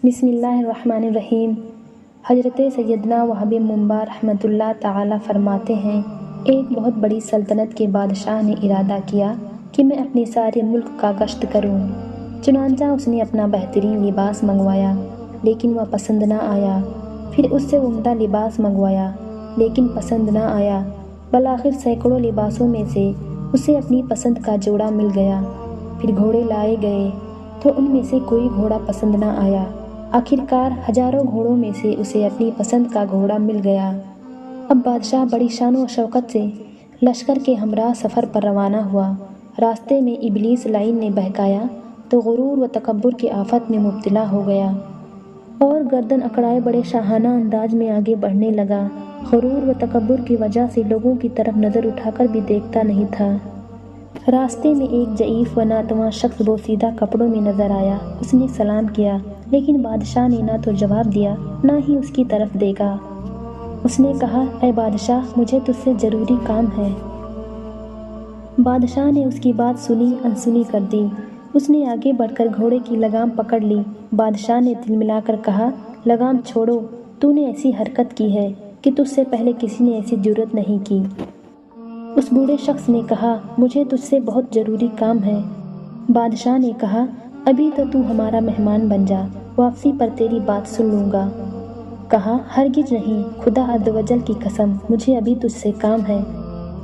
بسم اللہ الرحمن الرحیم۔ حضرت سیدنا وہب منبع رحمۃ اللہ تعالی فرماتے ہیں، ایک بہت بڑی سلطنت کے بادشاہ نے ارادہ کیا کہ میں اپنے سارے ملک کا گشت کروں۔ چنانچہ اس نے اپنا بہترین لباس منگوایا لیکن وہ پسند نہ آیا۔ پھر اس سے عمدہ لباس منگوایا لیکن پسند نہ آیا۔ بالآخر سینکڑوں لباسوں میں سے اسے اپنی پسند کا جوڑا مل گیا۔ پھر گھوڑے لائے گئے تو ان میں سے کوئی گھوڑا پسند نہ آیا۔ آخرکار ہزاروں گھوڑوں میں سے اسے اپنی پسند کا گھوڑا مل گیا۔ اب بادشاہ بڑی شان و شوکت سے لشکر کے ہمراہ سفر پر روانہ ہوا۔ راستے میں ابلیس لعین نے بہکایا تو غرور و تکبر کی آفت میں مبتلا ہو گیا اور گردن اکڑائے بڑے شاہانہ انداز میں آگے بڑھنے لگا۔ غرور و تکبر کی وجہ سے لوگوں کی طرف نظر اٹھا کر بھی دیکھتا نہیں تھا۔ راستے میں ایک ضعیف و ناتواں شخص بوسیدہ کپڑوں میں نظر آیا۔ اس نے سلام کیا لیکن بادشاہ نے نہ تو جواب دیا نہ ہی اس کی طرف دیکھا۔ اس نے کہا، اے بادشاہ، مجھے تجھ سے ضروری کام ہے۔ بادشاہ نے اس کی بات سنی انسنی کر دی۔ اس نے آگے بڑھ کر گھوڑے کی لگام پکڑ لی۔ بادشاہ نے دل ملا کر کہا، لگام چھوڑو، تو نے ایسی حرکت کی ہے کہ تجھ سے پہلے کسی نے ایسی جرأت نہیں کی۔ اس بوڑھے شخص نے کہا، مجھے تجھ سے بہت ضروری کام ہے۔ بادشاہ نے کہا، ابھی تو ہمارا مہمان بن جا، واپسی پر تیری بات سن لوں گا۔ کہا، ہرگز نہیں، خدا عز و جل کی قسم، مجھے ابھی تجھ سے کام ہے۔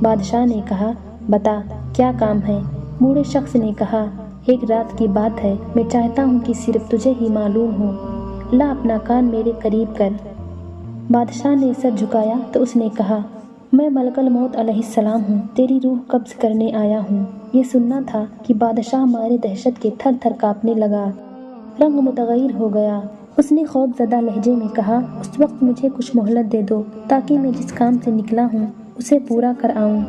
بادشاہ نے کہا، بتا، کیا کام ہے؟ بوڑھے شخص نے کہا، ایک رات کی بات ہے، میں چاہتا ہوں کہ صرف تجھے ہی معلوم ہو۔ لا اپنا کان میرے قریب کر۔ بادشاہ نے سر جھکایا تو اس نے کہا، میں ملک الموت علیہ السلام ہوں، تیری روح قبض کرنے آیا ہوں۔ یہ سننا تھا کہ بادشاہ مارے دہشت کے تھر تھر کانپنے لگا، رنگ متغیر ہو گیا۔ اس نے خوف زدہ لہجے میں کہا، اس وقت مجھے کچھ مہلت دے دو تاکہ میں جس کام سے نکلا ہوں اسے پورا کر آؤں،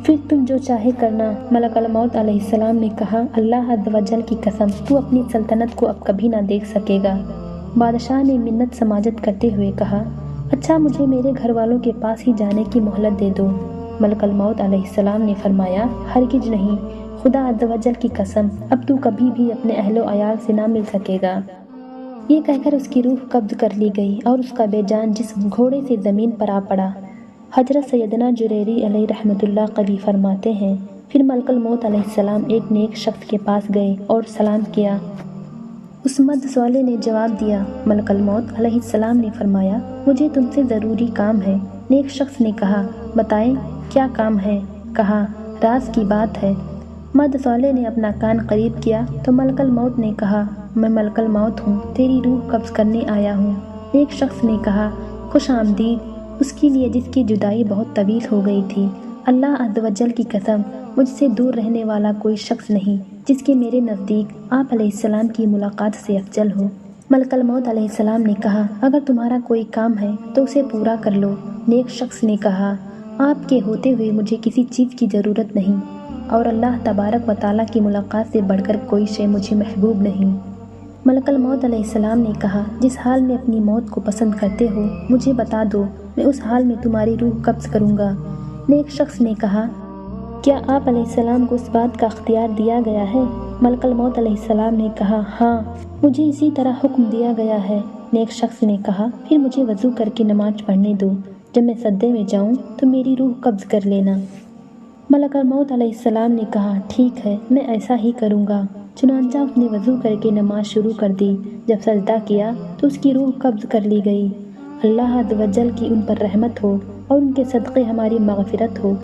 پھر تم جو چاہے کرنا۔ ملک الموت علیہ السلام نے کہا، اللہ عز و جل کی قسم، تو اپنی سلطنت کو اب کبھی نہ دیکھ سکے گا۔ بادشاہ نے منت سماجت کرتے ہوئے کہا، اچھا، مجھے میرے گھر والوں کے پاس ہی جانے کی مہلت دے دو۔ ملک الموت علیہ السلام نے فرمایا، ہرگز نہیں، خدا عز و جل کی قسم، اب تو کبھی بھی اپنے اہل و عیال سے نہ مل سکے گا۔ یہ کہہ کر اس کی روح قبض کر لی گئی اور اس کا بے جان جسم گھوڑے سے زمین پر آ پڑا۔ حضرت سیدنا جریری علیہ رحمۃ اللہ قلی فرماتے ہیں، پھر ملک الموت علیہ السلام ایک نیک شخص کے پاس گئے اور سلام کیا۔ اس مد سوالے نے جواب دیا۔ ملک الموت علیہ السلام نے فرمایا، مجھے تم سے ضروری کام ہے۔ نیک شخص نے کہا، بتائیں، کیا کام ہے؟ کہا، راز کی بات ہے۔ مد سوالے نے اپنا کان قریب کیا تو ملک الموت نے کہا، میں ملک الموت ہوں، تیری روح قبض کرنے آیا ہوں۔ نیک شخص نے کہا، خوش آمدید اس کے لیے جس کی جدائی بہت طویل ہو گئی تھی۔ اللہ عز و جل کی قسم، مجھ سے دور رہنے والا کوئی شخص نہیں جس کے میرے نزدیک آپ علیہ السلام کی ملاقات سے افضل ہو۔ ملک الموت علیہ السلام نے کہا، اگر تمہارا کوئی کام ہے تو اسے پورا کر لو۔ نیک شخص نے کہا، آپ کے ہوتے ہوئے مجھے کسی چیز کی ضرورت نہیں اور اللہ تبارک و تعالیٰ کی ملاقات سے بڑھ کر کوئی شے مجھے محبوب نہیں۔ ملک الموت علیہ السلام نے کہا، جس حال میں اپنی موت کو پسند کرتے ہو مجھے بتا دو، میں اس حال میں تمہاری روح قبض کروں گا۔ نیک شخص نے کہا، کیا آپ علیہ السلام کو اس بات کا اختیار دیا گیا ہے؟ ملک الموت علیہ السلام نے کہا، ہاں، مجھے اسی طرح حکم دیا گیا ہے۔ نیک شخص نے کہا، پھر مجھے وضو کر کے نماز پڑھنے دو، جب میں سجدے میں جاؤں تو میری روح قبض کر لینا۔ ملک الموت علیہ السلام نے کہا، ٹھیک ہے، میں ایسا ہی کروں گا۔ چنانچہ اس نے وضو کر کے نماز شروع کر دی۔ جب سجدہ کیا تو اس کی روح قبض کر لی گئی۔ اللہ عز و جل کی ان پر رحمت ہو اور ان کے صدقے ہماری مغفرت ہو۔